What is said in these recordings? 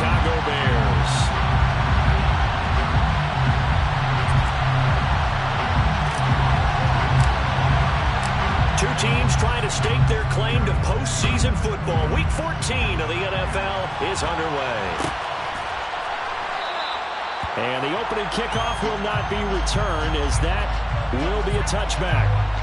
Chicago Bears. Two teams trying to stake their claim to postseason football. Week 14 of the NFL is underway. And the opening kickoff will not be returned, as that will be a touchback.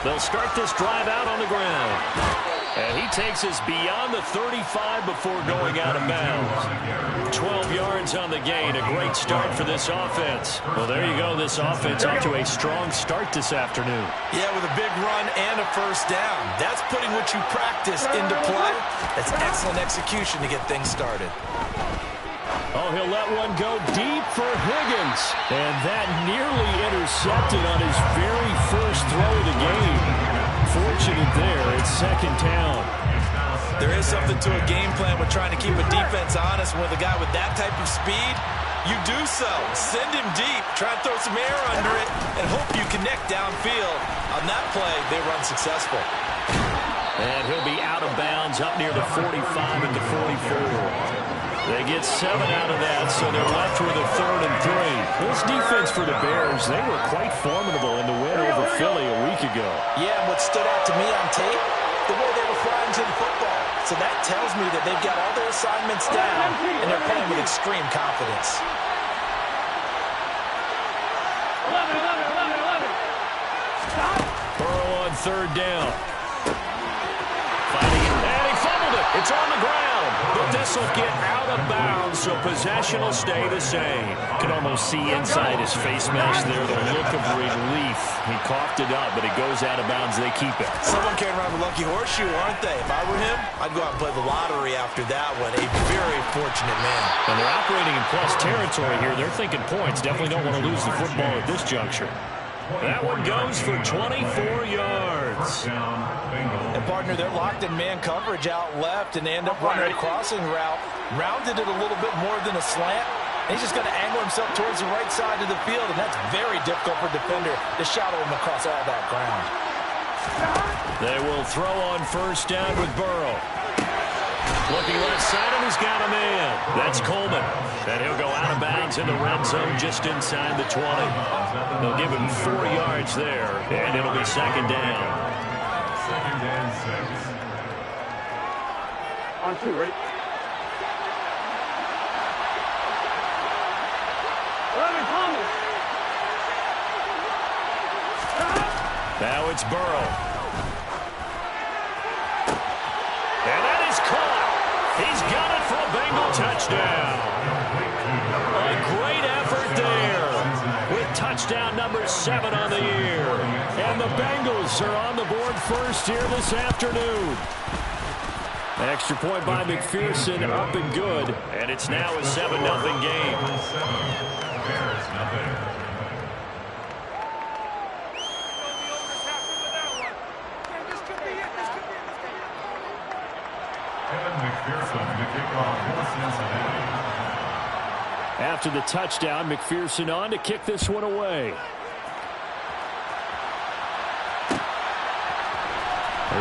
They'll start this drive out on the ground. And he takes us beyond the 35 before going out of bounds. 12 yards on the gain. A great start for this offense. Well, there you go. This offense off to a strong start this afternoon. Yeah, with a big run and a first down. That's putting what you practice into play. That's excellent execution to get things started. Oh, he'll let one go deep for Higgins. And that nearly intercepted on his very first throw of the game. Fortunate there, it's second down. There is something to a game plan with trying to keep a defense honest. With a guy with that type of speed, you do so. Send him deep, try and throw some air under it, and hope you connect downfield. On that play, they were unsuccessful. And he'll be out of bounds up near the 45 and the 44. They get 7 out of that, so they're left with a 3rd and 3. This defense for the Bears, they were quite formidable in the win over Philly a week ago. Yeah, and what stood out to me on tape, the way they were flying to the football. So that tells me that they've got all their assignments down, and they're playing with extreme confidence. 11. Burrow on 3rd down. Fighting it, and he fumbled it. It's on the ground. But this will get out of bounds, so possession will stay the same. Can almost see inside his face mask there the look of relief. He coughed it up, but it goes out of bounds. They keep it. Someone carrying around the lucky horseshoe, aren't they? If I were him, I'd go out and play the lottery after that one. A very fortunate man. And they're operating in plus territory here. They're thinking points. Definitely don't want to lose the football at this juncture. That one goes for 24 yards. And, partner, they're locked in man coverage out left, and they end up running a crossing route. Rounded it a little bit more than a slant. And he's just going to angle himself towards the right side of the field, and that's very difficult for a defender to shadow him across all that ground. They will throw on 1st down with Burrow. Looking left side, and he's got a man. That's Coleman. And he'll go out of bounds in the red zone just inside the 20. They'll give him 4 yards there, and it'll be 2nd down. 2nd and 6. On 2, right? 11, Thomas. Now it's Burrow. And that is caught. He's got it for a Bengal touchdown. A great effort there with touchdown number 7 on the year. And the Bengals are on the board first here this afternoon. Extra point by McPherson, up and good. And it's now a 7-0 game. Bears nothing. After the touchdown, McPherson on to kick this one away.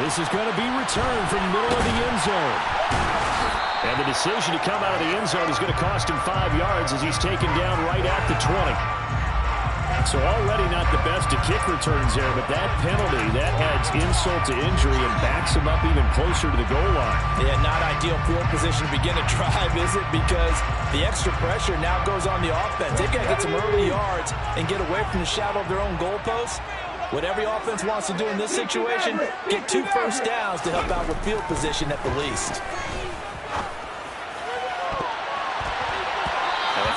This is going to be returned from the middle of the end zone. And the decision to come out of the end zone is going to cost him 5 yards as he's taken down right at the 20. So already not the best of kick returns there, but that penalty, that adds insult to injury and backs him up even closer to the goal line. Yeah, not ideal field position to begin a drive, is it? Because the extra pressure now goes on the offense. They've got to get some early yards and get away from the shadow of their own goalposts. What every offense wants to do in this situation, get 2 first downs to help out with field position at the least.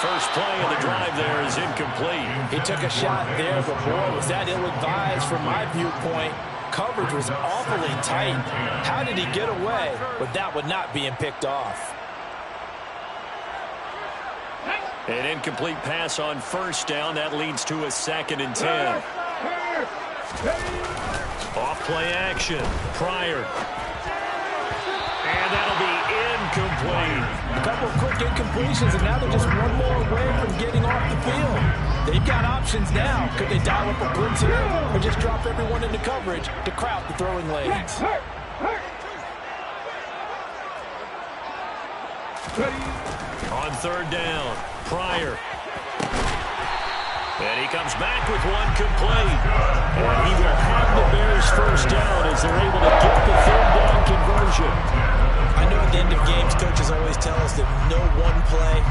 First play of the drive there is incomplete. He took a shot there, but boy, was that ill-advised from my viewpoint. Coverage was awfully tight. How did he get away with that one not being picked off? An incomplete pass on 1st down. That leads to a 2nd and 10. Off Play action. Pryor. And that'll be incomplete. A couple of quick incompletions, and now they're just one more away from getting off the field. They've got options now. Could they dial up a blitz here or just drop everyone into coverage to crowd the throwing lanes? On third down, Pryor. And he comes back with one complete. And he will have the Bears first down as they're able to get the third down conversion. I know at the end of games, coaches always tell us that no one play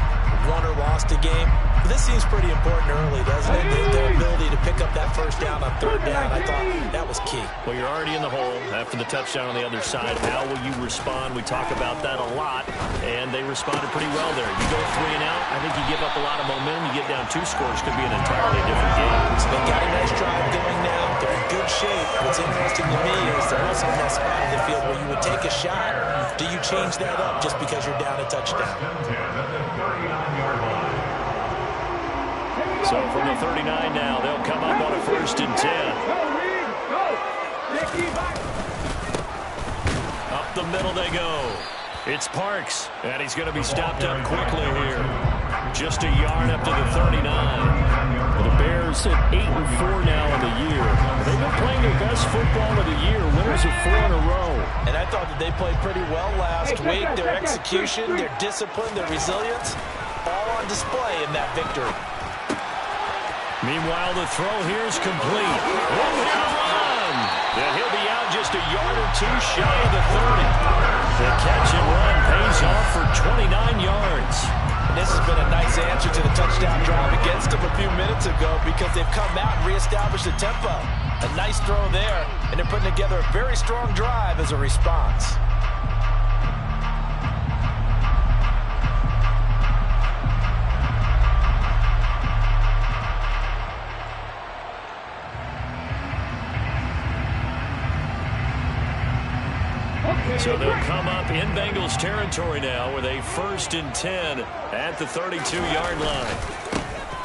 won or lost a game. But this seems pretty important early, doesn't it? Their ability to pick up that first down on third down, I thought that was key. Well, you're already in the hole after the touchdown on the other side. How will you respond? We talk about that a lot, and they responded pretty well there. You go 3 and out, I think you give up a lot of momentum. You get down 2 scores, could be an entirely different game. So they got a nice drive going now. They're in good shape. What's interesting to me is they're also in that spot of the field where you would take a shot. Do you change that up just because you're down a touchdown? So from the 39 now, they'll come up on a 1st and 10. Up the middle they go. It's Parks, and he's going to be stopped up quickly here. Just a yard up to the 39. Well, the Bears at 8-4 now in the year. They've been playing their best football of the year. Winners of 4 in a row. And I thought that they played pretty well last week. Their execution, their discipline, their resilience, all on display in that victory. Meanwhile, the throw here is complete. One-hit run. And he'll be out just a yard or 2 shy of the 30. The catch and run pays off for 29 yards. And this has been a nice answer to the touchdown drive against them a few minutes ago because they've come out and reestablished the tempo. A nice throw there, and they're putting together a very strong drive as a response. So they'll come up in Bengals territory now with a 1st and 10 at the 32-yard line.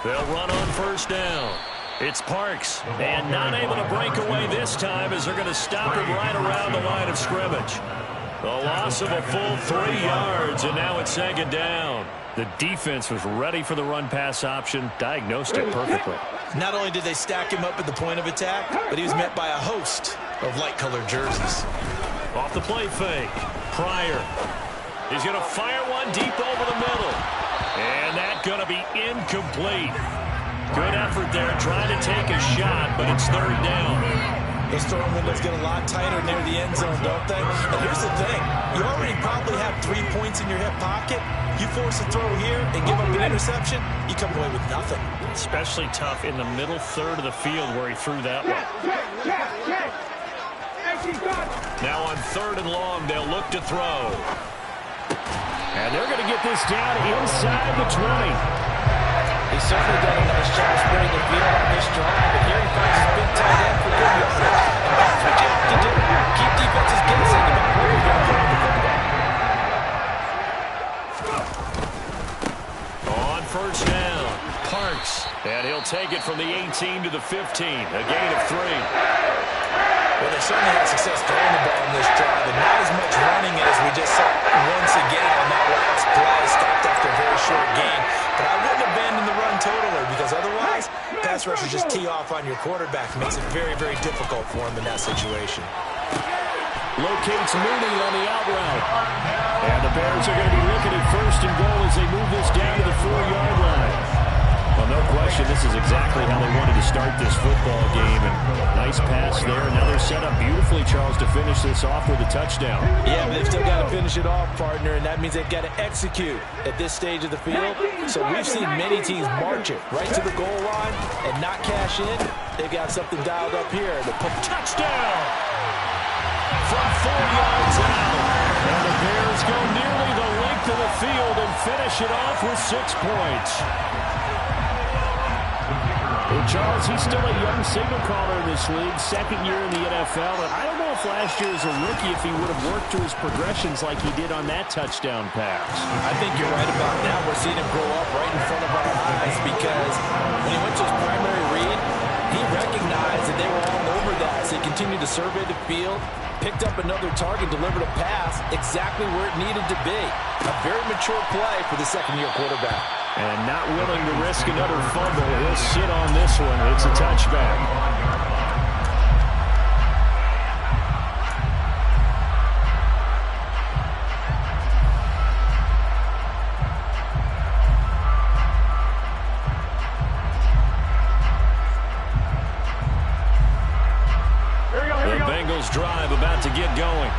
They'll run on 1st down. It's Parks, and not able to break away this time as they're going to stop him right around the line of scrimmage. The loss of a full 3 yards, and now it's 2nd down. The defense was ready for the run-pass option, diagnosed it perfectly. Not only did they stack him up at the point of attack, but he was met by a host of light-colored jerseys. Off the play fake, Pryor. He's going to fire one deep over the middle. And that's going to be incomplete. Good effort there, trying to take a shot, but it's 3rd down. Those throwing windows get a lot tighter near the end zone, don't they? And here's the thing. You already probably have 3 points in your hip pocket. You force a throw here and give up an interception, you come away with nothing. Especially tough in the middle third of the field where he threw that one. Now on 3rd and long, they'll look to throw. And they're going to get this down inside the 20. He's certainly done a nice job spreading the field on this drive, but here he finds his big tight end for good yardage. And that's what you have to do. Keep defenses guessing about where you're going to put the football. On 1st down, Parks. And he'll take it from the 18 to the 15, a gain of 3. Well, they certainly had success throwing the ball in this drive, and not as much running it as we just saw once again on that last play, stopped after a very short gain. But I wouldn't abandon the run totally, because otherwise, pass rushers just tee off on your quarterback. It makes it very, very difficult for him in that situation. Locates Mooney on the out route. And the Bears are going to be looking at 1st and goal as they move this down to the 4-yard line. Well, no question, this is exactly how they wanted to start this football game. And nice pass there. Now they're set up beautifully, Charles, to finish this off with a touchdown. Yeah, but they've still got to finish it off, partner, and that means they've got to execute at this stage of the field. So we've seen many teams march it right to the goal line and not cash in. They've got something dialed up here. Touchdown! From 4 yards out. And the Bears go nearly the length of the field and finish it off with 6 points. Well, Charles, he's still a young signal caller in this league, 2nd year in the NFL. And I don't know if last year as a rookie if he would have worked through his progressions like he did on that touchdown pass. I think you're right about that. We're seeing him grow up right in front of our eyes because when he went to his primary read, he recognized that they were all over remember that as they continued to survey the field, picked up another target, delivered a pass exactly where it needed to be. A very mature play for the second-year quarterback. And not willing to risk another fumble. He'll sit on this one. It's a touchback. Drive about to get going.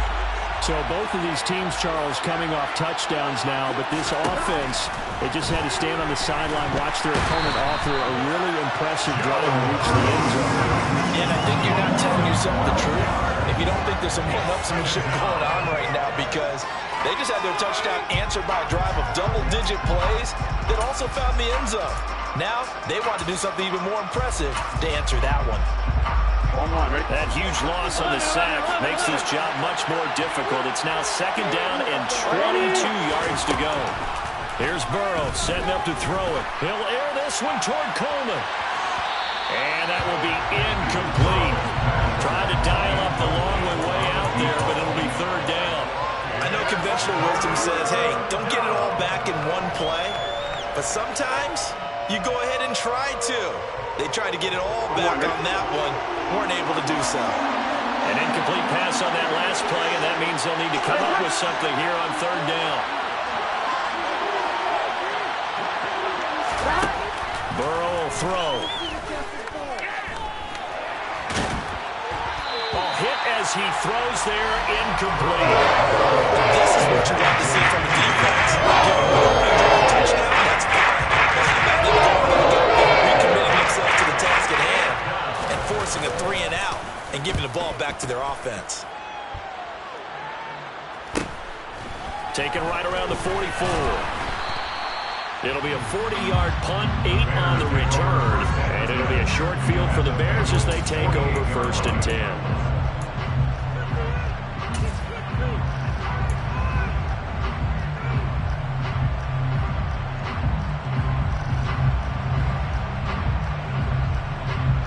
So both of these teams, Charles, coming off touchdowns now, but this offense, they just had to stand on the sideline, watch their opponent offer a really impressive drive to reach the end zone. And I think you're not telling yourself the truth if you don't think there's some one-upsmanship going on right now, because they just had their touchdown answered by a drive of double-digit plays that also found the end zone. Now they want to do something even more impressive to answer that one. That huge loss on the sack makes this job much more difficult. It's now second down and 22 yards to go. Here's Burrow setting up to throw it. He'll air this one toward Coleman. And that will be incomplete. Trying to dial up the long one way out there, but it'll be third down. I know conventional wisdom says, hey, don't get it all back in one play. But sometimes you go ahead and try to. They tried to get it all back on that one. Weren't able to do so. An incomplete pass on that last play, and that means they'll need to come up with something here on third down. Burrow will throw. Ball hit as he throws there, incomplete. This is what you want to see from the defense. Get a touchdown, that's fine. But how about them going back out there, recommitting themselves to the task at hand, and forcing a 3-and-out and giving the ball back to their offense. Taken right around the 44. It'll be a 40-yard punt, 8 on the return, and it'll be a short field for the Bears as they take over first and 10.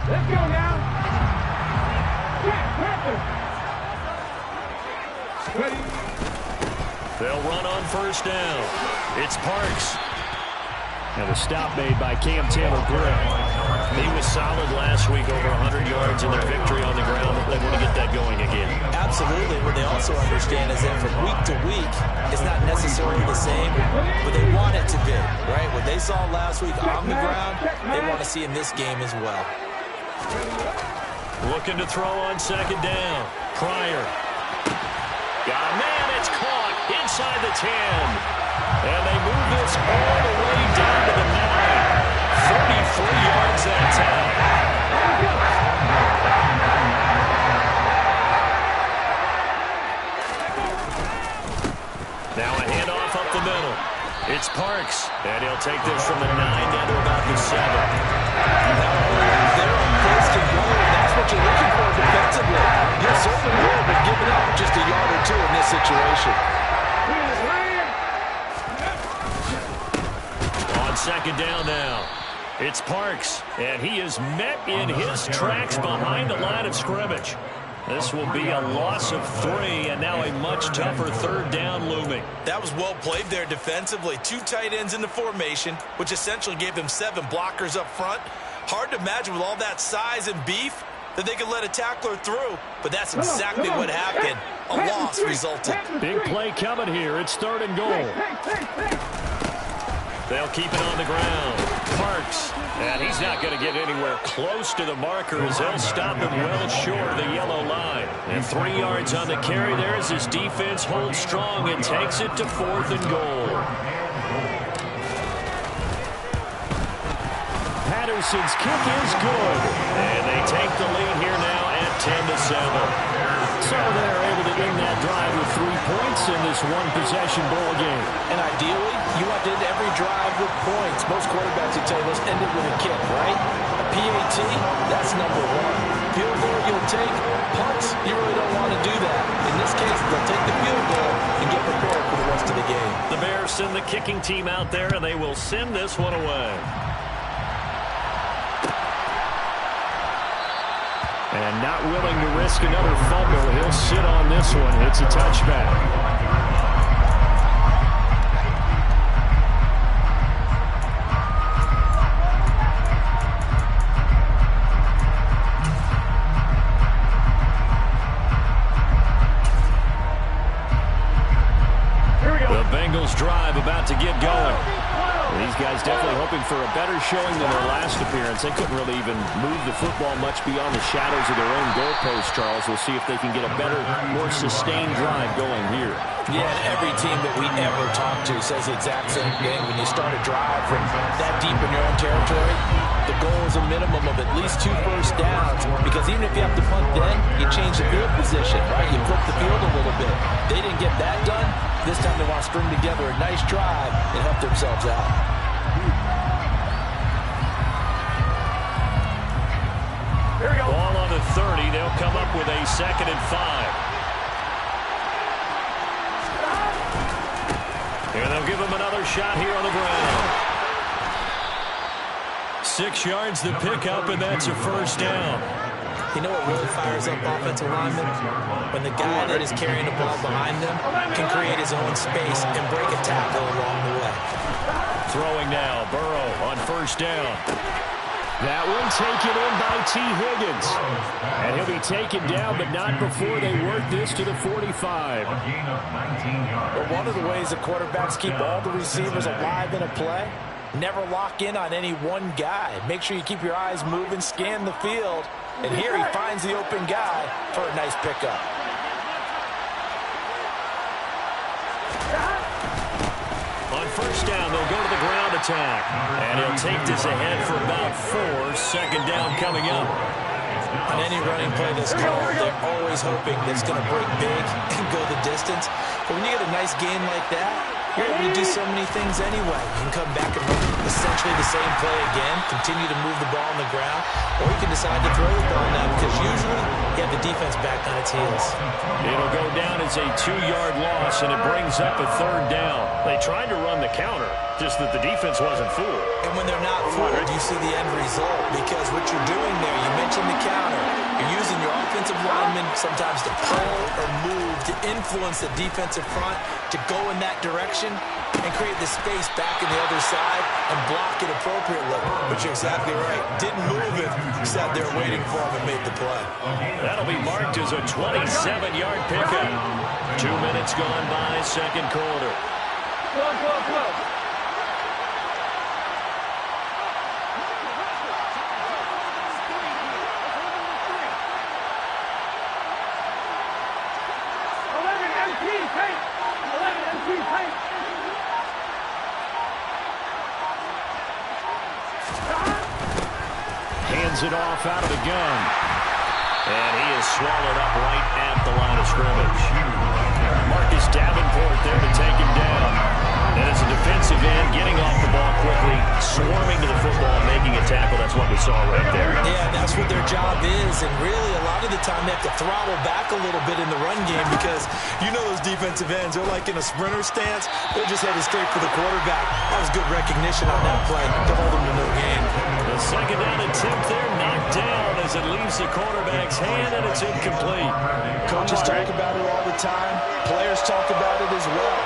Let's go now. They'll run on first down. It's Parks. And a stop made by Cam Taylor-Britt. He was solid last week, over 100 yards in their victory on the ground. They want to get that going again. Absolutely. What they also understand is that from week to week, it's not necessarily the same, but they want it to be, right? What they saw last week on the ground, they want to see in this game as well. Looking to throw on second down. Pryor. Got a man. It's caught inside the 10. And they move this all the way down to the 9. 33 yards that time. Now a handoff up the middle. It's Parks. And he'll take this from the 9 down to about the 7. They're on first and goal, and that's what you're looking for defensively. You certainly would have been giving up just a yard or two in this situation. On second down now, it's Parks, and he is met in his tracks behind the line of scrimmage. This will be a loss of 3, and now a much tougher third down looming. That was well played there defensively. 2 tight ends in the formation, which essentially gave them 7 blockers up front. Hard to imagine with all that size and beef that they could let a tackler through, but that's exactly what happened. A loss resulted. Big play coming here. It's third and goal. They'll keep it on the ground. Parks, and he's not going to get anywhere close to the marker as they'll stop him well short of the yellow line. And 3 yards on the carry there as his defense holds strong and takes it to fourth and goal. Patterson's kick is good. And they take the lead here now at 10-7. So they're able to end that drive with 3 points in this one-possession ball game. And ideally, you want to end every drive with points. Most quarterbacks would tell you, let's end it with a kick, right? A PAT, that's number 1. Field goal you'll take. Punts, you really don't want to do that. In this case, they'll take the field goal and get prepared for the rest of the game. The Bears send the kicking team out there, and they will send this one away. And And not willing to risk another fumble. He'll sit on this one. It's a touchback. Bengals drive about to get going. These guys definitely hoping for a better showing than their last appearance. They couldn't really even move the football much beyond the shadows of their own goalpost, Charles. We'll see if they can get a better, more sustained drive going here. Yeah, and every team that we ever talk to says the exact same thing. When you start a drive from that deep in your own territory, the goal is a minimum of at least 2 first downs, because even if you have to punt then, you change the field position, right? You flip the field a little bit. They didn't get that done. This time they want to string together a nice drive and help themselves out. Here we go. Ball on the 30. They'll come up with a 2nd and 5. And they'll give him another shot here on the ground. 6 yards to pick up, and that's a first down. You know what really fires up offensive linemen? When the guy that is carrying the ball behind them can create his own space and break a tackle along the way. Throwing now, Burrow on first down. That one taken in by T. Higgins. And he'll be taken down, but not before they work this to the 45. But one of the ways the quarterbacks keep all the receivers alive in a play, never lock in on any one guy. Make sure you keep your eyes moving, scan the field. And here he finds the open guy for a nice pickup. On first down, they'll go to the ground attack. And he'll take this ahead for about 4. 2nd down coming up. On any running play that's called, they're always hoping that it's going to break big and go the distance. But when you get a nice game like that, you're able to do so many things anyway. You can come back and run essentially the same play again, continue to move the ball on the ground, or you can decide to throw the ball now because usually you have the defense back on its heels. It'll go down as a 2-yard loss, and it brings up a 3rd down. They tried to run the counter, just that the defense wasn't fooled. And when they're not fooled, you see the end result, because what you're doing there, you mentioned the counter, you're using your offensive linemen sometimes to pull or move to influence the defensive front to go in that direction and create the space back in the other side and block it appropriately. But you're exactly right. Didn't move it. Sat there waiting for him and made the play. That'll be marked as a 27-yard pickup. 2 minutes gone by, 2nd quarter. Go. Hands it off out of the gun. And he is swallowed up right at the line of scrimmage. Marcus Davenport there to take him down. And as a defensive end, getting off the ball quickly, swarming to the football, making a tackle. That's what we saw right there. Yeah, that's what their job is. And really, a lot of the time, they have to throttle back a little bit in the run game because you know those defensive ends, they're like in a sprinter stance. They're just headed straight for the quarterback. That was good recognition on that play to hold them to no gain. The 2nd down attempt there knocked down as it leaves the quarterback's hand, and it's incomplete. Coaches talk about it all the time. Players talk about it as well.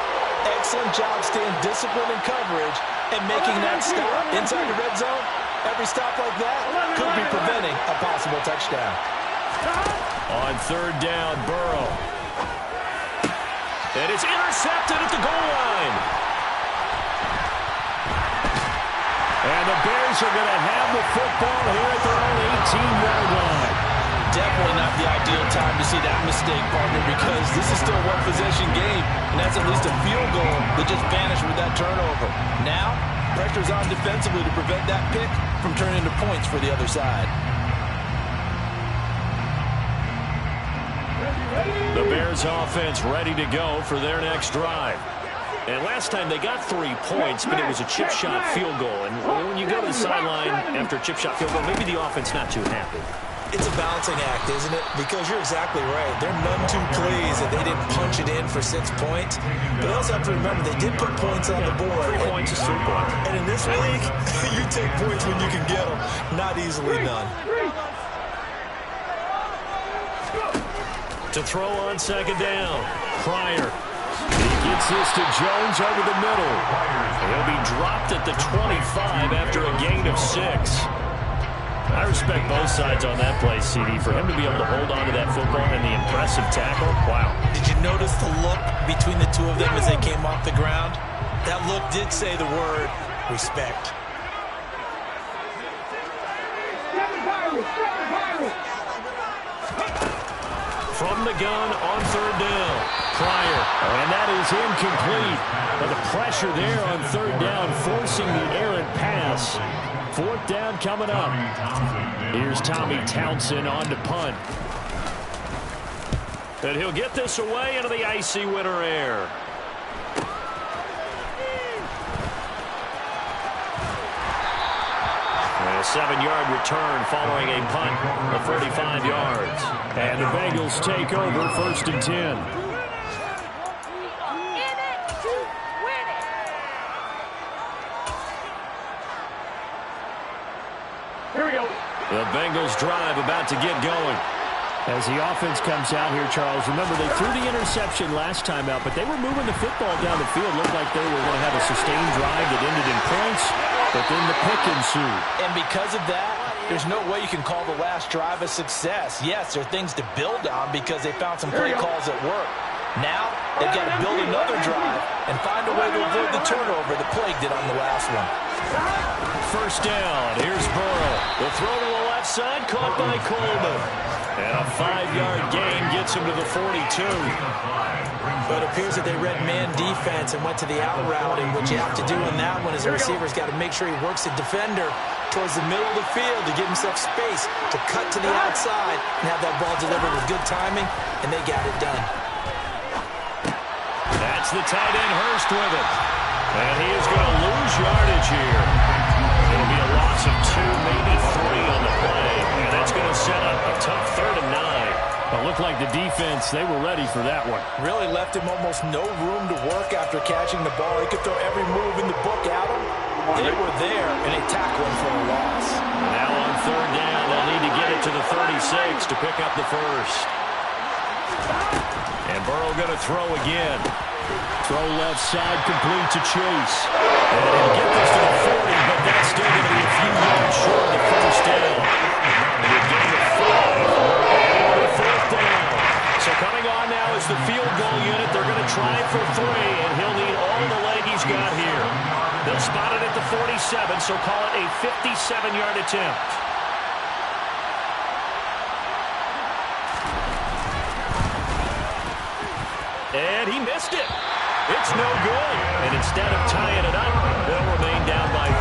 Excellent job staying disciplined in coverage and making that stop inside the red zone. Every stop like that could be preventing a possible touchdown. On 3rd down, Burrow. And it's intercepted at the goal line. And the Bears are going to have the football here at their own 18-yard line. Definitely not the ideal time to see that mistake, partner, because this is still a one-possession game, and that's at least a field goal that just vanished with that turnover. Now, pressure's on defensively to prevent that pick from turning into points for the other side. The Bears offense ready to go for their next drive. And last time they got 3 points, but it was a chip shot field goal. And when you go to the sideline after a chip shot field goal, maybe the offense not too happy. It's a balancing act, isn't it? Because you're exactly right. They're none too pleased that they didn't punch it in for 6 points. But they also have to remember they did put points on the board. 3 points is 3 points. And in this league, you take points when you can get them. Not easily done. To throw on second down. Pryor. He gets this to Jones over the middle. He'll be dropped at the 25 after a gain of 6. I respect both sides on that play, CD. For him to be able to hold on to that football and the impressive tackle, wow. Did you notice the look between the two of them as they came off the ground? That look did say the word respect. From the gun on third down. Pryor. And that is incomplete. But the pressure there on third down, forcing the errant pass. Fourth down coming up. Here's Tommy Townsend on to punt. And he'll get this away into the icy winter air. And a 7-yard return following a punt of 35 yards. And the Bengals take over 1st and 10. The Bengals drive about to get going. As the offense comes out here, Charles, remember they threw the interception last time out, but they were moving the football down the field. Looked like they were going to have a sustained drive that ended in points, but then the pick ensued. And because of that, there's no way you can call the last drive a success. Yes, there are things to build on because they found some play calls that work. Now, they've got to build another drive and find a way to avoid the turnover the plague did on the last one. First down. Here's Burrow. The throw to the left side, caught by Coleman. And a 5-yard gain gets him to the 42. But it appears that they read man defense and went to the out route, and what you have to do in that one is the receiver's got to make sure he works the defender towards the middle of the field to give himself space to cut to the outside and have that ball delivered with good timing, and they got it done. That's the tight end Hurst with it. And he is going to lose yardage here. It'll be a loss of 2, maybe 3 on the play. And that's going to set up a tough 3rd and 9. It looked like the defense, they were ready for that one. Really left him almost no room to work after catching the ball. He could throw every move in the book at him. They were there, and they tackled him for a loss. Now on 3rd down, they'll need to get it to the 36 to pick up the first. And Burrow going to throw again. Throw left side, complete to Chase. And he'll get this to the 40, but that's still going to be a few yards short of the first down. And he'll get to 5. And the 4th down. So coming on now is the field goal unit. They're going to try for 3, and he'll need all the leg he's got here. They'll spot it at the 47, so call it a 57-yard attempt. And he missed it. It's no good. And instead of tying it up, they'll remain down by 3.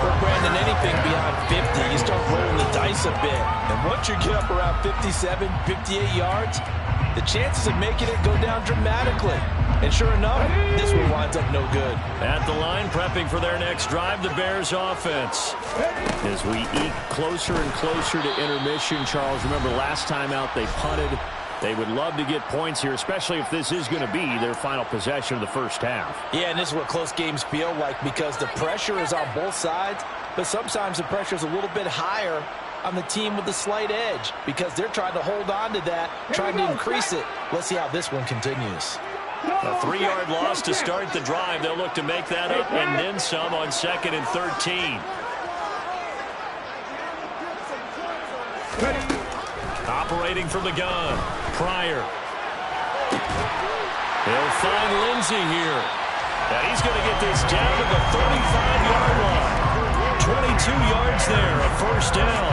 For Brandon, anything beyond 50, you start rolling the dice a bit. And once you get up around 57, 58 yards, the chances of making it go down dramatically. And sure enough, this one winds up no good. At the line, prepping for their next drive, the Bears offense. As we eke closer and closer to intermission, Charles, remember last time out they punted. They would love to get points here, especially if this is going to be their final possession of the first half. Yeah, and this is what close games feel like because the pressure is on both sides, but sometimes the pressure is a little bit higher on the team with the slight edge because they're trying to hold on to that, trying to increase it. Let's see how this one continues. A 3-yard loss to start the drive. They'll look to make that up and then some on 2nd and 13. Operating from the gun. Pryor. He'll find Lindsey here. And he's going to get this down to the 35-yard line. 22 yards there, a first down.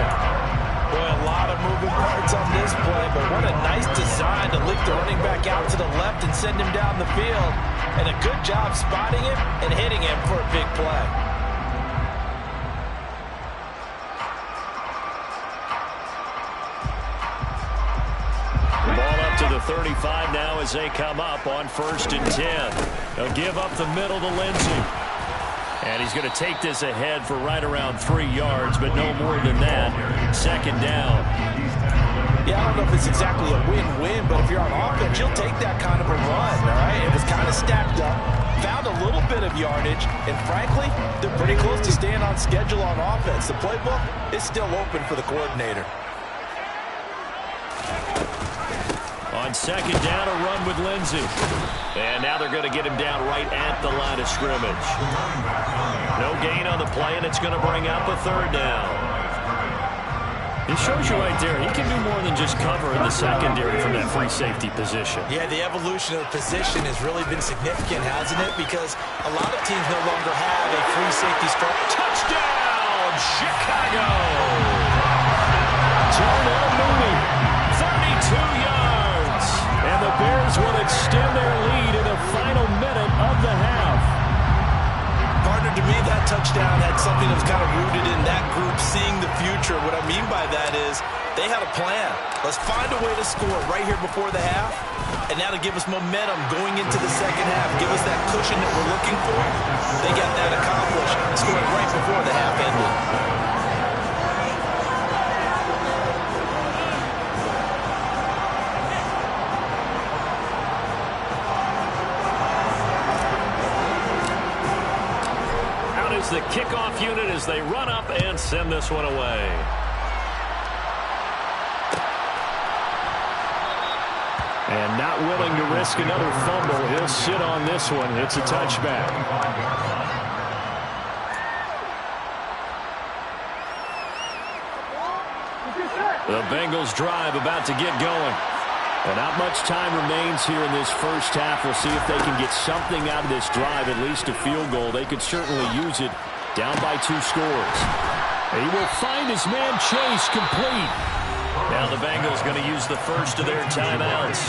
Boy, a lot of moving parts on this play, but what a nice design to lift the running back out to the left and send him down the field. And a good job spotting him and hitting him for a big play. Ball up to the 35 now as they come up on 1st and 10. They'll give up the middle to Lindsey. And he's going to take this ahead for right around 3 yards, but no more than that. 2nd down. Yeah, I don't know if it's exactly a win-win, but if you're on offense, you'll take that kind of a run, all right? It was kind of stacked up, found a little bit of yardage, and frankly, they're pretty close to staying on schedule on offense. The playbook is still open for the coordinator. On second down, a run with Lindsey. And now they're going to get him down right at the line of scrimmage. No gain on the play, and it's going to bring up a third down. It shows you right there, he can do more than just cover in the secondary from that free safety position. Yeah, the evolution of the position has really been significant, hasn't it? Because a lot of teams no longer have a free safety strong. Touchdown, Chicago! Darnell Mooney, 32 yards. And the Bears will extend their lead in the final minute of the half. Partner, to me, that touchdown had something that was kind of rooted in that group seeing the future. What I mean by that is they had a plan. Let's find a way to score right here before the half, and now to give us momentum going into the second half, give us that cushion that we're looking for. They got that accomplished, scoring right before the half ended. The kickoff unit as they run up and send this one away. And not willing to risk another fumble, he'll sit on this one. It's a touchback. The Bengals drive about to get going. And not much time remains here in this first half. We'll see if they can get something out of this drive, at least a field goal. They could certainly use it down by 2 scores. He will find his man Chase complete. Now the Bengals going to use the first of their timeouts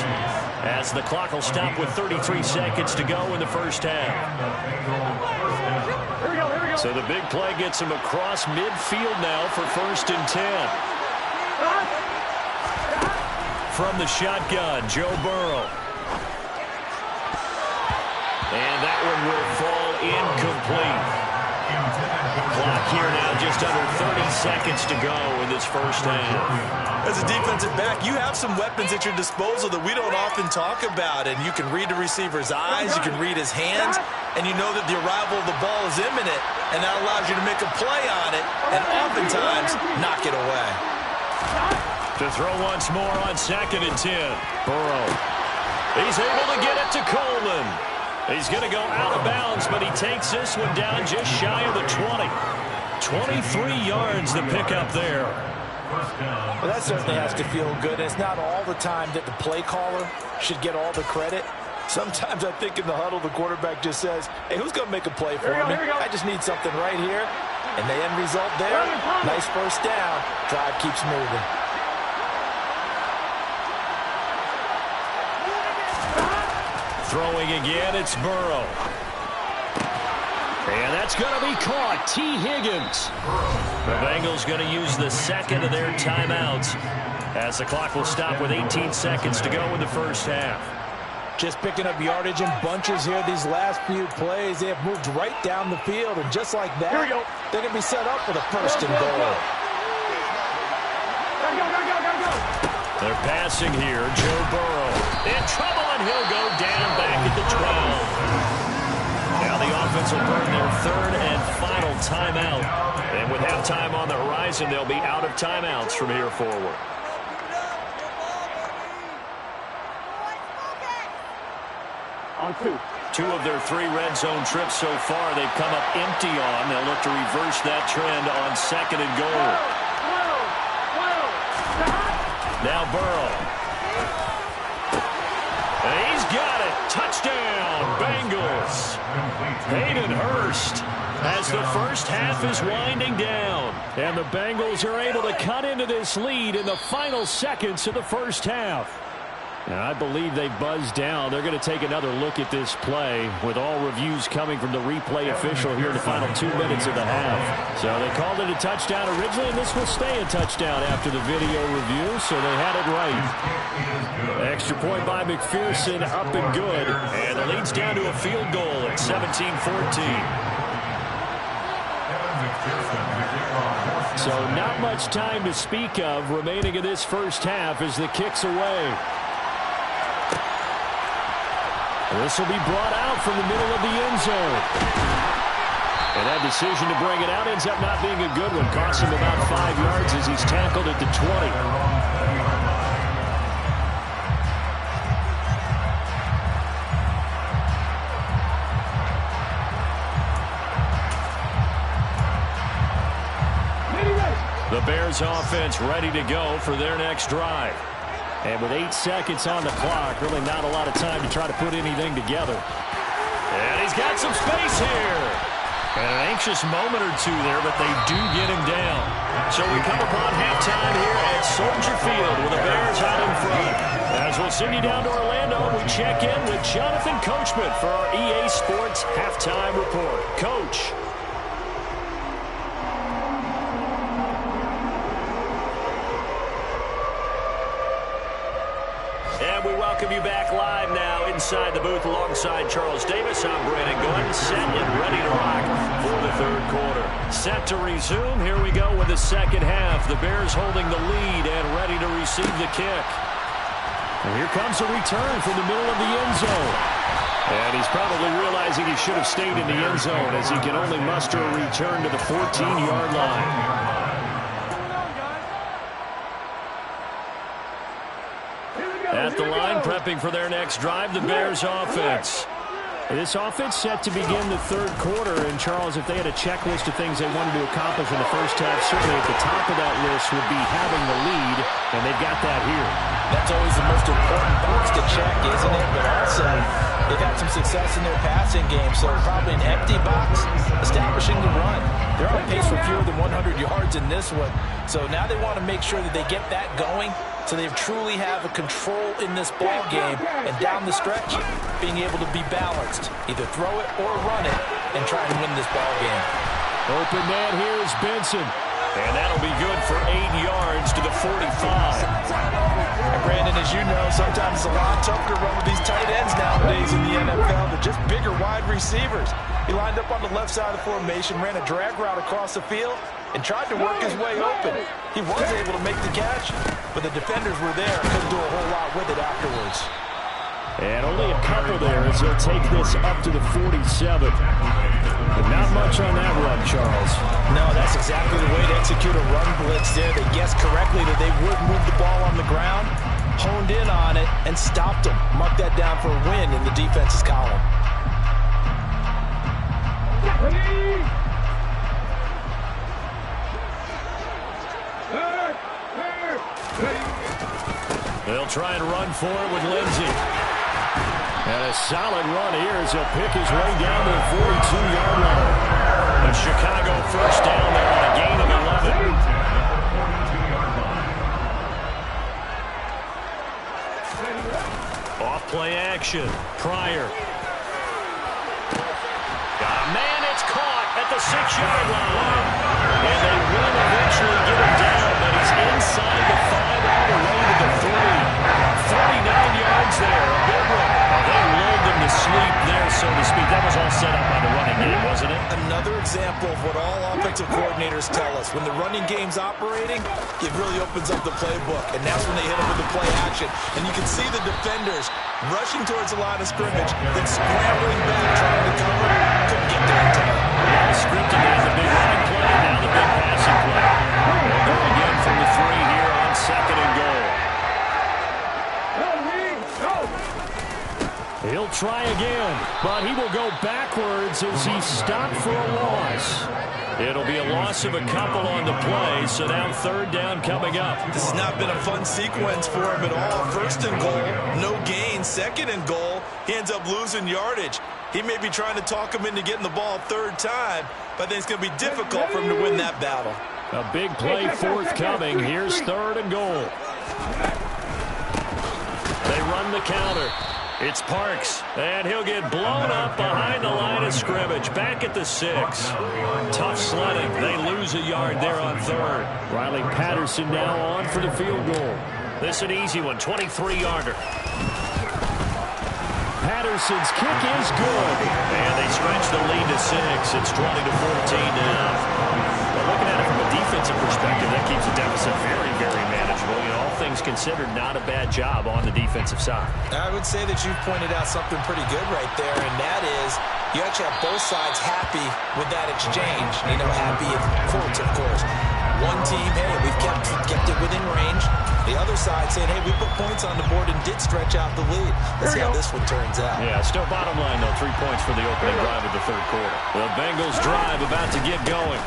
as the clock will stop with 33 seconds to go in the first half. So the big play gets him across midfield now for 1st and 10. From the shotgun, Joe Burrow. And that one will fall incomplete. Clock here now, just under 30 seconds to go in this first half. As a defensive back, you have some weapons at your disposal that we don't often talk about. And you can read the receiver's eyes, you can read his hands, and you know that the arrival of the ball is imminent. And that allows you to make a play on it and oftentimes knock it away. To throw once more on 2nd and 10. Burrow. He's able to get it to Coleman. He's going to go out of bounds, but he takes this one down just shy of the 20. 23 yards the pickup there. Well, that certainly has to feel good. It's not all the time that the play caller should get all the credit. Sometimes I think in the huddle, the quarterback just says, hey, who's going to make a play for me? I just need something right here. And the end result there, nice first down. Drive keeps moving. Throwing again, it's Burrow. And that's going to be caught. T. Higgins. The Bengals going to use the second of their timeouts as the clock will stop with 18 seconds to go in the first half. Just picking up yardage in bunches here these last few plays. They have moved right down the field, and just like that, they're going to be set up for the 1st and goal. They're passing here. Joe Burrow in trouble, and he'll go down back at the 12. Now the offense will burn their 3rd and final timeout. And with halftime on the horizon, they'll be out of timeouts from here forward. On 2. 2 of their 3 red zone trips so far they've come up empty on. They'll look to reverse that trend on 2nd and goal. Now Burrow. And he's got it. Touchdown, Bengals. Hayden Hurst as the first half is winding down. And the Bengals are able to cut into this lead in the final seconds of the first half. And I believe they buzzed down. They're going to take another look at this play with all reviews coming from the replay official here in the final 2 minutes of the half. So they called it a touchdown originally, and this will stay a touchdown after the video review, so they had it right. Extra point by McPherson, up and good. And the lead's down to a field goal at 17-14. So not much time to speak of remaining in this first half as the kick's away. This will be brought out from the middle of the end zone. And that decision to bring it out ends up not being a good one. Costs him about 5 yards as he's tackled at the 20. Bears offense ready to go for their next drive. And with 8 seconds on the clock, really not a lot of time to try to put anything together. And he's got some space here. And an anxious moment or two there, but they do get him down. So we come upon halftime here at Soldier Field with the Bears out in front. As we'll send you down to Orlando, we check in with Jonathan Coachman for our EA Sports Halftime Report. Coach. And we welcome you back live now inside the booth alongside Charles Davis. I'm Brandon Gordon, set and ready to rock for the third quarter. Set to resume. Here we go with the second half. The Bears holding the lead and ready to receive the kick. And here comes a return from the middle of the end zone. And he's probably realizing he should have stayed in the end zone as he can only muster a return to the 14-yard line. At the line, prepping for their next drive, the Bears offense. This offense set to begin the third quarter. And, Charles, if they had a checklist of things they wanted to accomplish in the first half, certainly at the top of that list would be having the lead, and they've got that here. That's always the most important box to check, isn't it? But also, they've had some success in their passing game, so probably an empty box, establishing the run. They're on pace for fewer than 100 yards in this one. So now they want to make sure that they get that going so they truly have a control in this ball game. And down the stretch, being able to be balanced. Either throw it or run it and try and win this ball game. Open man here is Benson. And that'll be good for 8 yards to the 45. And Brandon, as you know, sometimes it's a lot tougher to run with these tight ends nowadays in the NFL. They're just bigger wide receivers. He lined up on the left side of the formation, ran a drag route across the field, and tried to work his way open. He was able to make the catch, but the defenders were there and couldn't do a whole lot with it afterwards. And only a couple there as he'll take this up to the 47. But not much on that run, Charles. No, that's exactly the way to execute a run blitz there. They guessed correctly that they would move the ball on the ground, honed in on it, and stopped them. Mark that down for a win in the defense's column. They'll try and run for it with Lindsey. And a solid run here as he'll pick his way down to the 42-yard line. And Chicago first down there on a gain of 11. Off play action. Pryor. Got a man, it's caught at the 6-yard line. And they will eventually get him down, but he's inside the 5 all the way to the 3. 39 yards there, a big one. They lulled him to sleep there, so to speak. That was all set up by the running game, wasn't it? Another example of what all offensive coordinators tell us. When the running game's operating, it really opens up the playbook, and that's when they hit him with the play action. And you can see the defenders rushing towards the line of scrimmage, then scrambling back, trying to cover. Couldn't get there in time. Scripted as the big running play, now the big passing play. They'll go again from the 3 here on 2nd and goal. He'll try again, but he will go backwards as he stopped for a loss. It'll be a loss of a couple on the play, so now 3rd down coming up. This has not been a fun sequence for him at all. 1st and goal, no gain. 2nd and goal, he ends up losing yardage. He may be trying to talk him into getting the ball 3rd time, but I think it's going to be difficult for him to win that battle. A big play forthcoming. Here's 3rd and goal. They run the counter. It's Parks, and he'll get blown up behind the line of scrimmage. Back at the 6. Tough sledding. They lose a yard there on 3rd. Riley Patterson now on for the field goal. This an easy one, 23-yarder. Patterson's kick is good. And they stretch the lead to 6. It's 20-14 now. Well, looking at it from a defensive perspective, that keeps the deficit very, very manageable. You know, all things considered, not a bad job on the defensive side. I would say that you've pointed out something pretty good right there, and that is you actually have both sides happy with that exchange. You know, happy in quotes, of course. One team, hey, we've kept it within range. The other side saying, hey, we put points on the board and did stretch out the lead. Let's see how this one turns out. Yeah, still bottom line, though. 3 points for the opening drive of the 3rd quarter. The Bengals drive about to get going.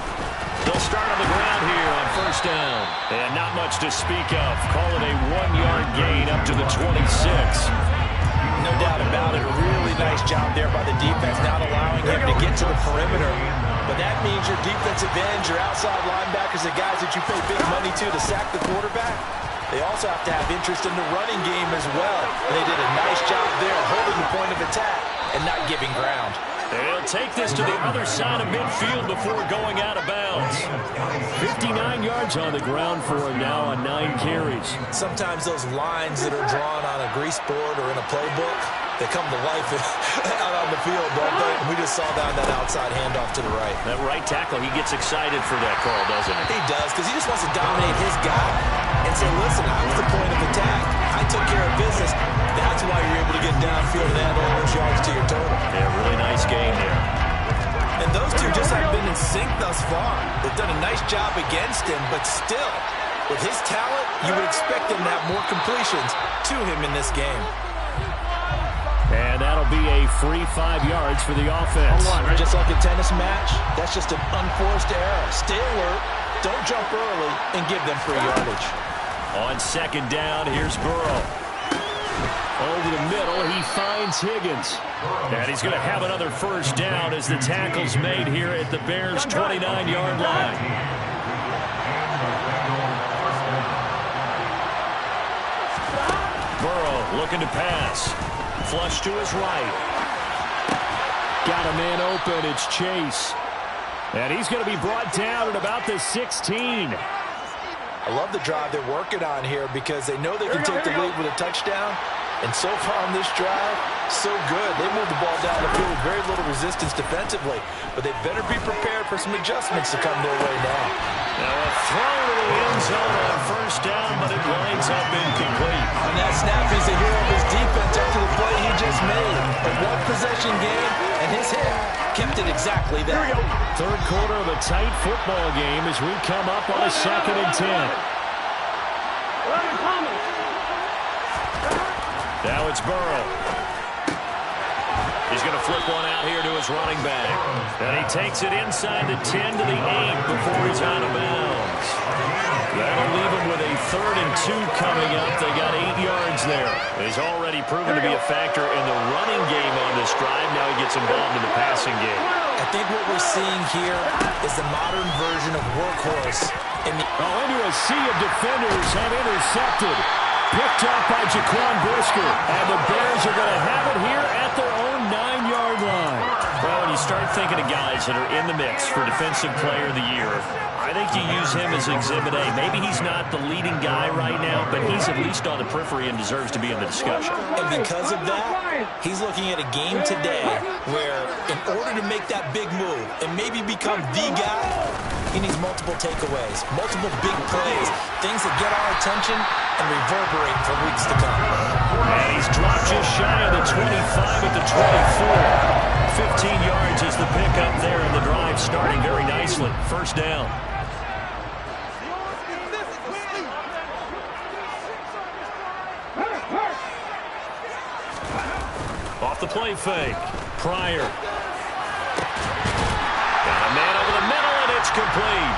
They'll start on the ground here on first down. And not much to speak of. Call it a 1-yard gain up to the 26. No doubt about it. A really nice job there by the defense, not allowing him to get to the perimeter. But that means your defensive ends, your outside linebackers, the guys that you pay big money to sack the quarterback, they also have to have interest in the running game as well. And they did a nice job there holding the point of attack and not giving ground. They'll take this to the other side of midfield before going out of bounds. 59 yards on the ground for him now on 9 carries. Sometimes those lines that are drawn on a grease board or in a playbook, they come to life out on the field, don't they? And we just saw that on that outside handoff to the right. That right tackle, he gets excited for that call, doesn't he? He does, because he just wants to dominate his guy and say, listen, I was the point of attack. I took care of business. That's why you're able to get downfield and add all those yards to your total. Yeah, really nice game there. And those two just haven't been in sync thus far. They've done a nice job against him, but still, with his talent, you would expect him to have more completions to him in this game. And that'll be a free 5 yards for the offense. Just like a tennis match, that's just an unforced error. Stay alert, don't jump early, and give them free yardage. On second down, here's Burrow. Over the middle, he finds Higgins. And he's going to have another first down as the tackle's made here at the Bears' 29-yard line. Burrow looking to pass. Flush to his right. Got a man open. It's Chase. And he's going to be brought down at about the 16. I love the drive they're working on here because they know they can take the lead with a touchdown. And so far on this drive, so good. They moved the ball down the field with very little resistance defensively. But they better be prepared for some adjustments to come their way now. Now a throw to the end zone on first down, but it winds up incomplete. On that snap, he's a hero of his defense after the play he just made. A one-possession game, and his hit kept it exactly that. Third quarter of a tight football game as we come up on a 2nd and 10. Now it's Burrow. He's going to flip one out here to his running back. And he takes it inside the 10 to the 8 before he's out of bounds. That'll leave him with a 3rd and 2 coming up. They got 8 yards there. He's already proven to be a factor in the running game on this drive. Now he gets involved in the passing game. I think what we're seeing here is the modern version of workhorse. Into a sea of defenders have intercepted. Picked up by Jaquan Brisker. And the Bears are going to have it here at their own 9-yard line. Well, when you start thinking of guys that are in the mix for Defensive Player of the Year, I think you use him as Exhibit A. Maybe he's not the leading guy right now, but he's at least on the periphery and deserves to be in the discussion. And because of that, he's looking at a game today where in order to make that big move and maybe become the guy, he needs multiple takeaways, multiple big plays, things that get our attention and reverberate for weeks to come. And he's dropped just shy of the 25 at the 24. 15 yards is the pickup there, and the drive starting very nicely. First down. Off the play fake. Pryor. Got a man over the middle, and it's complete.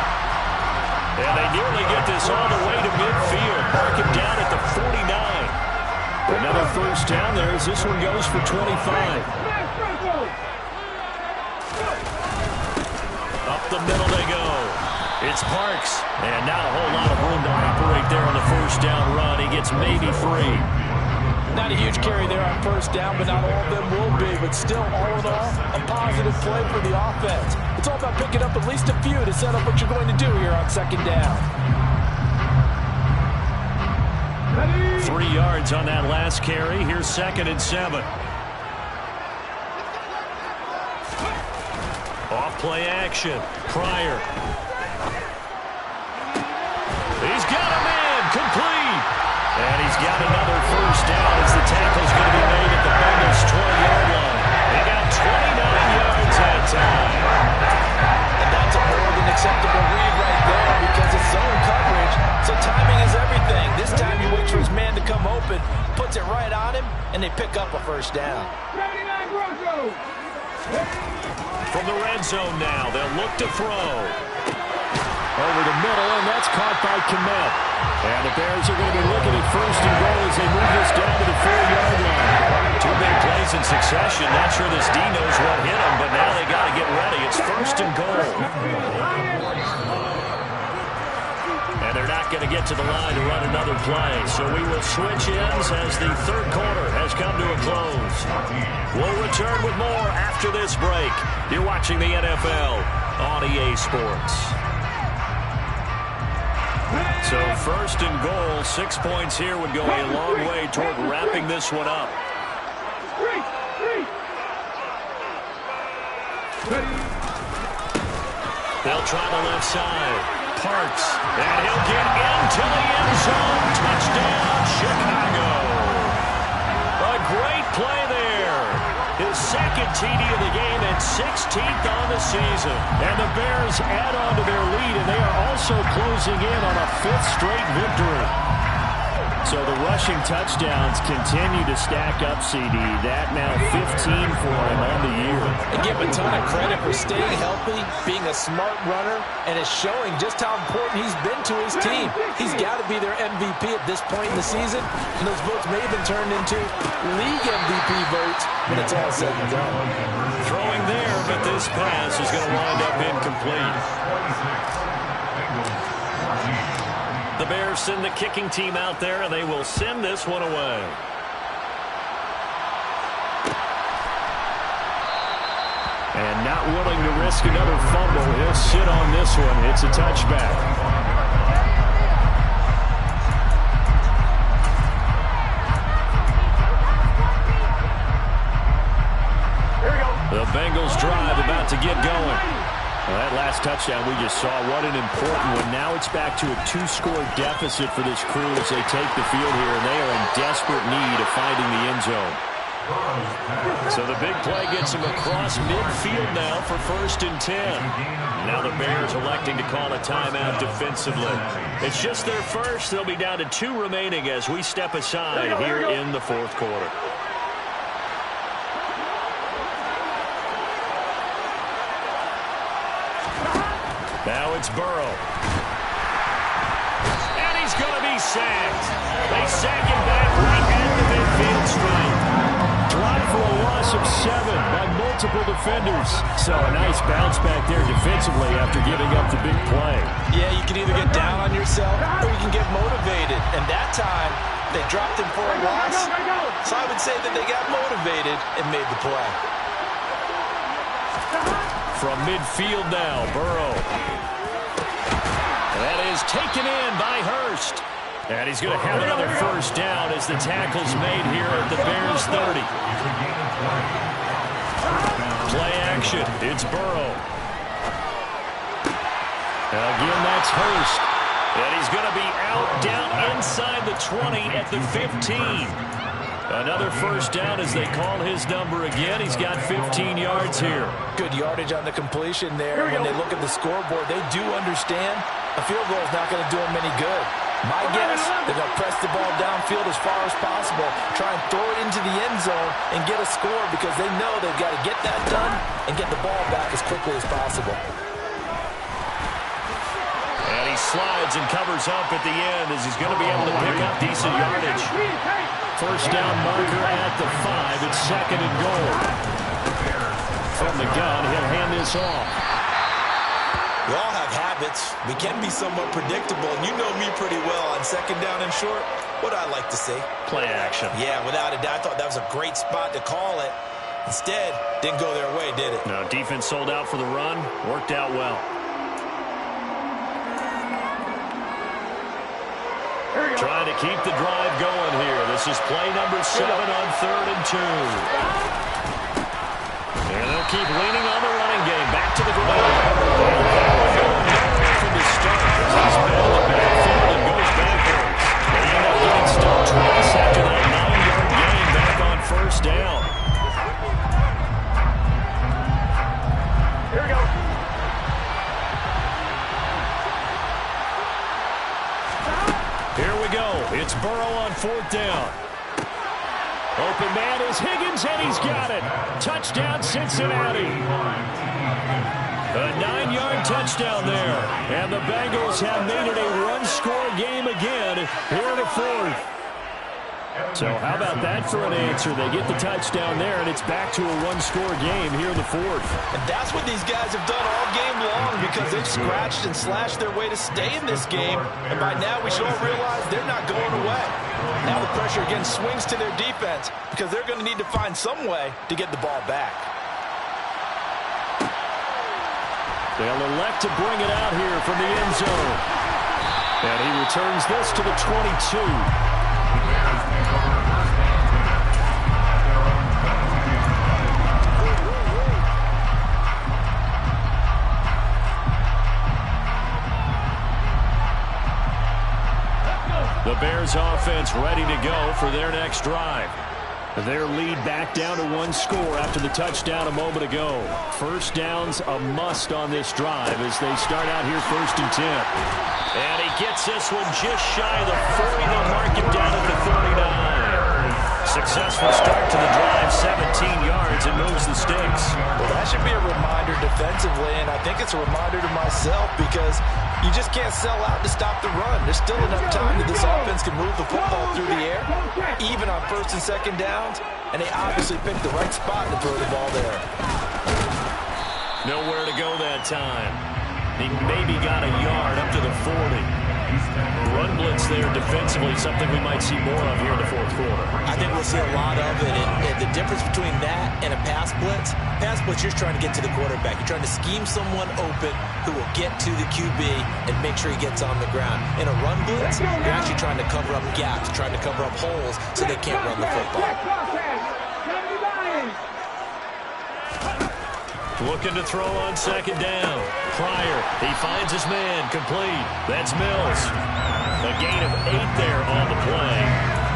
And they nearly get this all the way to midfield. Mark him down at the 49. Another first down there as this one goes for 25. Up the middle they go. It's Parks. And not a whole lot of room to operate there on the first down run. He gets maybe 3. Not a huge carry there on first down, but not all of them will be. But still, all in all, a positive play for the offense. It's all about picking up at least a few to set up what you're going to do here on second down. 3 yards on that last carry. Here's 2nd and 7. Off play action. Pryor. He's got a man. Complete. And he's got another first down as the tackle's going to be made at the Bengals' 20-yard line. They got 29 yards that time. And that's a more than acceptable read right there because it's zone coverage, so timing is everything. This time he waits for his man to come open, puts it right on him, and they pick up a first down. From the red zone now, they'll look to throw. over the middle, and that's caught by Kmet. And the Bears are going to be looking at first and goal as they move this down to the 4-yard line. Two big plays in succession. Not sure this D knows what hit him, but now they got to get ready. It's first and goal. And they're not going to get to the line to run another play. So we will switch ends as the third quarter has come to a close. We'll return with more after this break. You're watching the NFL on EA Sports. So first and goal, 6 points here would go a long way toward wrapping this one up. They'll try the left side. Parks, and he'll get into the end zone. Touchdown, Chicago. A great play there. His second TD of the game and 16th on the season. And the Bears add on to their lead, and they are also closing in on a 5th straight victory. So the rushing touchdowns continue to stack up, CD. That now 15 for him on the year. And give him a ton of credit for staying healthy, being a smart runner, and it's showing just how important he's been to his team. He's got to be their MVP at this point in the season, and those votes may have been turned into league MVP votes when it's all said and done. Throwing there, but this pass is going to wind up incomplete. The Bears send the kicking team out there, and they will send this one away. And not willing to risk another fumble, he'll sit on this one. It's a touchback. The Bengals drive about to get going. Well, that last touchdown we just saw, what an important one. Now it's back to a 2-score deficit for this crew as they take the field here, and they are in desperate need of finding the end zone. So the big play gets him across midfield now for first and 10. Now the Bears electing to call a timeout defensively. It's just their first. They'll be down to 2 remaining as we step aside here in the fourth quarter. Now it's Burrow. And he's going to be sacked. They sack him back right at the midfield stripe. Dropped for a loss of 7 by multiple defenders. So a nice bounce back there defensively after giving up the big play. Yeah, you can either get down on yourself or you can get motivated. And that time, they dropped him for a loss. So I would say that they got motivated and made the play. From midfield now, Burrow. That is taken in by Hurst. And he's going to have another first down as the tackle's made here at the Bears 30. Play action. It's Burrow. And again, that's Hurst. And he's going to be out down inside the 20 at the 15. Another first down as they call his number again. He's got 15 yards here. Good yardage on the completion there. When they look at the scoreboard, they do understand a field goal is not going to do them any good. My guess, they're going to press the ball downfield as far as possible, try and throw it into the end zone and get a score because they know they've got to get that done and get the ball back as quickly as possible. And he slides and covers up at the end as he's going to be able to pick up decent yardage. First down marker at the 5. It's second and goal. From the gun, he'll hand this off. We all have habits. We can be somewhat predictable, and you know me pretty well on second down and short. What I like to say? Play action. Yeah, without a doubt, I thought that was a great spot to call it. Instead, didn't go their way, did it? No, defense sold out for the run. Worked out well. Trying to keep the drive going here. This is play number 7 on 3rd and 2. And they'll keep leaning on the running game. Back to the ground. From the start, he's been in the backfield and goes backwards. They end up getting stuck twice after that 9-yard gain back on first down. Here we go. Here we go. It's Burrow on 4th down. Open man is Higgins, and he's got it. Touchdown, Cincinnati. A 9-yard touchdown there. And the Bengals have made it a one-score game again here in the fourth. So how about that for an answer? They get the touchdown there, and it's back to a one-score game here in the fourth. And that's what these guys have done all game long, because they've scratched and slashed their way to stay in this game. And by now, we should all realize they're not going away. Now the pressure again swings to their defense, because they're going to need to find some way to get the ball back. They'll elect to bring it out here from the end zone. And he returns this to the 22. The Bears offense ready to go for their next drive. Their lead back down to one score after the touchdown a moment ago. First down's a must on this drive as they start out here 1st and 10. And he gets this one just shy of the 40. They'll mark him down at the 39. Successful start to the drive, 17 yards, and moves the sticks. Well, that should be a reminder defensively, and I think it's a reminder to myself, because you just can't sell out to stop the run. There's still enough time that this offense can move the football through the air, even on 1st and 2nd downs, and they obviously picked the right spot to throw the ball there. Nowhere to go that time. He maybe got a yard up to the 40. Run blitz there defensively, something we might see more of here in the fourth quarter. I think we'll see a lot of it, and the difference between that and a pass blitz, you're trying to get to the quarterback. You're trying to scheme someone open who will get to the QB and make sure he gets on the ground. In a run blitz, you're actually trying to cover up gaps, trying to cover up holes so they can't run the football. Looking to throw on 2nd down. Pryor, he finds his man, complete. That's Mills. A gain of 8 there on the play.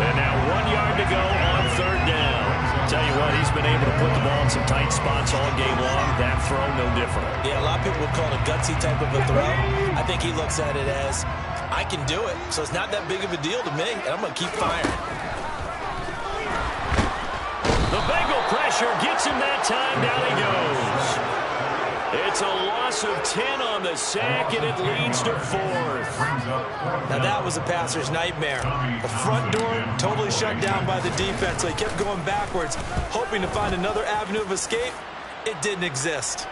And now 1 yard to go on 3rd down. Tell you what, he's been able to put the ball in some tight spots all game long. That throw, no different. Yeah, a lot of people would call it a gutsy type of a throw. I think he looks at it as, I can do it, so it's not that big of a deal to me, and I'm going to keep firing. The Bengal pressure gets him that time. Down he goes. It's a loss of 10 on the sack, and it leads to 4th. Now that was a passer's nightmare. The front door totally shut down by the defense, so he kept going backwards, hoping to find another avenue of escape. It didn't exist.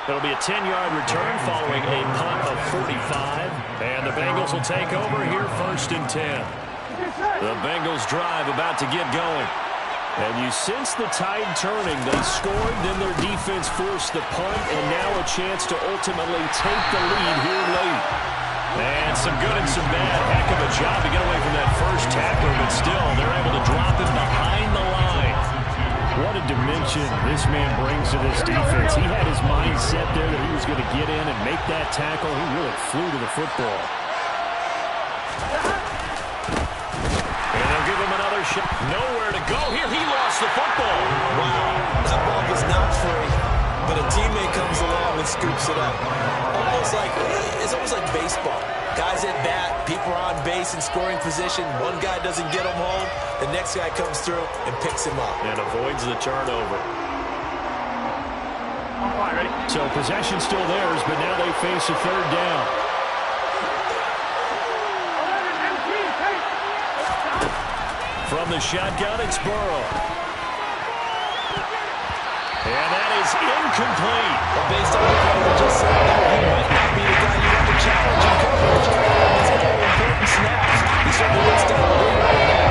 It'll be a 10-yard return following a punt of 45. And the Bengals will take over here 1st and 10. The Bengals drive about to get going. And you sense the tide turning. They scored, then their defense forced the punt, and now a chance to ultimately take the lead here late. And some good and some bad. Heck of a job to get away from that first tackler, but still, they're able to drop him behind the line. What a dimension this man brings to this defense. He had his mind set there that he was going to get in and make that tackle. He really flew to the football. And they'll give him another shot. Nowhere to go here. He lost the football. Wow, that ball was not free, but a teammate comes along and scoops it up. It's almost like baseball. Guys at bat, people are on base in scoring position. One guy doesn't get him home. The next guy comes through and picks him up. And avoids the turnover. So possession still theirs, but now they face a 3rd down. From the shotgun, it's Burrow. And that is incomplete. Well, based on what we just said, he might not be the guy you want to challenge in coverage. He's got important snaps. He certainly looks down the road right now.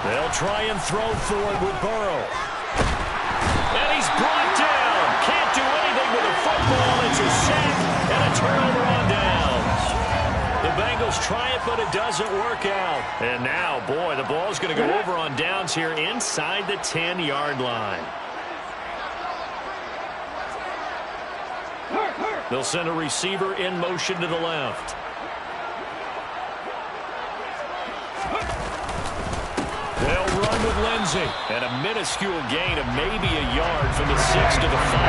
They'll try and throw for it with Burrow. And he's brought down. Can't do anything with a football. It's a sack and a turnover on downs. The Bengals try it, but it doesn't work out. And now, boy, the ball's going to go over on downs here inside the 10-yard line. They'll send a receiver in motion to the left. They'll They'll run with Lindsay. And a minuscule gain of maybe a yard from the 6 to the 5. I'm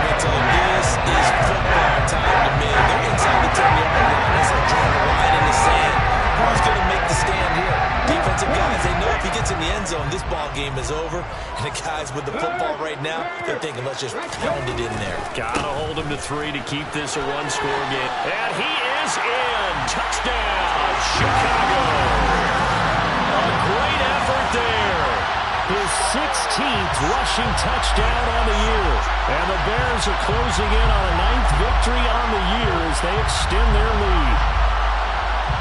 going to tell you, this is football time to me. They're inside the 10-yard line as they're drawing a line in the sand. Who's going to make the stand here? Defensive guys, they know if he gets in the end zone, this ball game is over. And the guys with the football right now, they're thinking, let's just pound it in there. Gotta hold him to 3 to keep this a one-score game. And he is in. Touchdown, Chicago. A great effort there. His 16th rushing touchdown on the year. And the Bears are closing in on a 9th victory on the year as they extend their lead.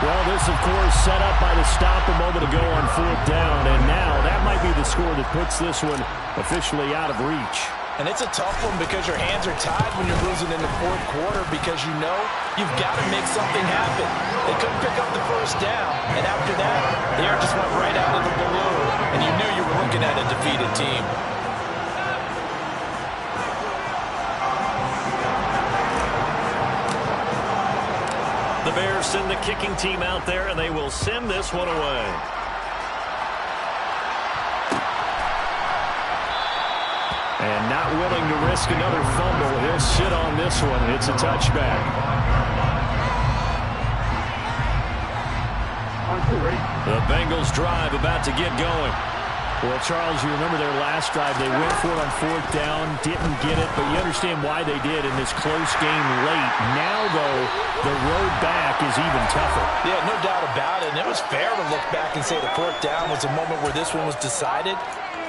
Well, this, of course, set up by the stop a moment ago on 4th down. And now that might be the score that puts this one officially out of reach. And it's a tough one because your hands are tied when you're losing in the 4th quarter because you know you've got to make something happen. They couldn't pick up the 1st down. And after that, the air just went right out of the balloon. And you knew you were looking at a defeated team. The Bears send the kicking team out there, and they will send this one away. And not willing to risk another fumble. He'll sit on this one. It's a touchback. The Bengals drive about to get going. Well, Charles, you remember their last drive. They went for it on 4th down, didn't get it, but you understand why they did in this close game late. Now, though, the road back is even tougher. Yeah, no doubt about it. And it was fair to look back and say the 4th down was a moment where this one was decided.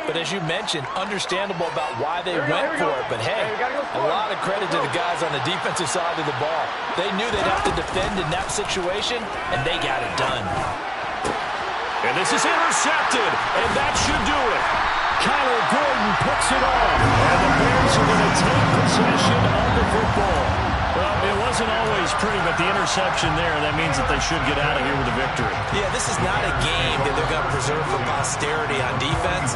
But as you mentioned, understandable about why they went for it. But, hey, a lot of credit to the guys on the defensive side of the ball. They knew they'd have to defend in that situation, and they got it done. And this is intercepted, and that should do it. Kyler Gordon picks it off, and the Bears are going to take possession of the football. Well, it wasn't always pretty, but the interception there, that means that they should get out of here with a victory. Yeah, this is not a game that they're going to preserve for posterity on defense,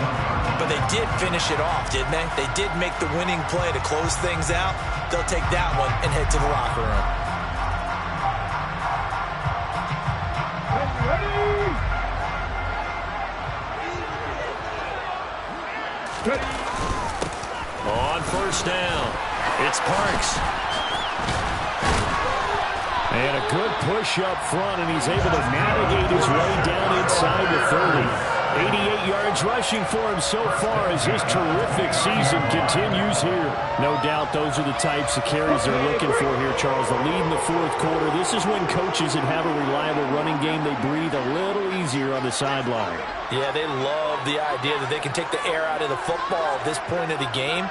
but they did finish it off, didn't they? They did make the winning play to close things out. They'll take that one and head to the locker room. On 1st down, it's Parks. And a good push up front, and he's able to navigate his way down inside the 30. 88 yards rushing for him so far as his terrific season continues here. No doubt those are the types of carries they're looking for here, Charles. The lead in the 4th quarter. This is when coaches that have a reliable running game, they breathe a little easier on the sideline. Yeah, they love the idea that they can take the air out of the football at this point of the game.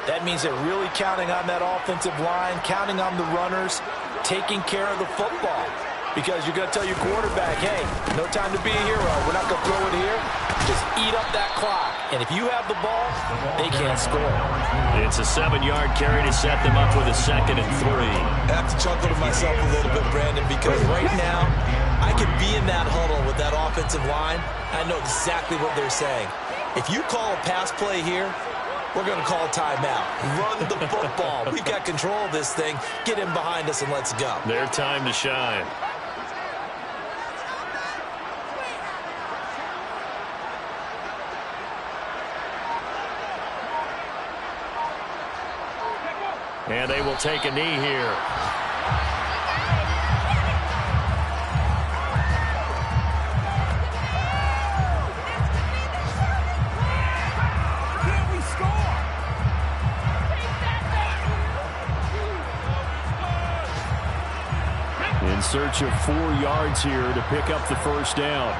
That means they're really counting on that offensive line, counting on the runners, taking care of the football. Because you're going to tell your quarterback, hey, no time to be a hero. We're not going to throw it here. Just eat up that clock. And if you have the ball, they can't score. It's a 7-yard carry to set them up with a 2nd and 3. I have to chuckle to myself a little bit, Brandon, because right now I could be in that huddle with that offensive line. I know exactly what they're saying. If you call a pass play here, we're going to call a timeout. Run the football. We've got control of this thing. Get in behind us and let's go. Their time to shine. And they will take a knee here. In search of 4 yards here to pick up the 1st down.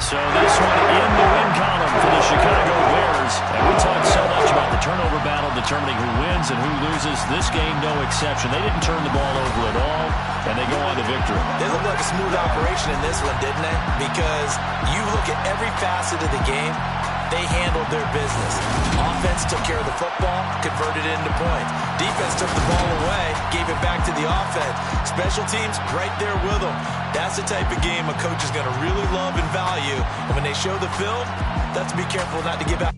So this one in the win column for the Chicago Bears. And we talked so much about the turnover battle determining who wins and who loses. This game, no exception. They didn't turn the ball over at all, and they go on to victory. They looked like a smooth operation in this one, didn't they? Because you look at every facet of the game, they handled their business. Offense took care of the football, converted it into points. Defense took the ball away, gave it back to the offense. Special teams right there with them. That's the type of game a coach is going to really love and value. And when they show the film, that's to be careful not to give out.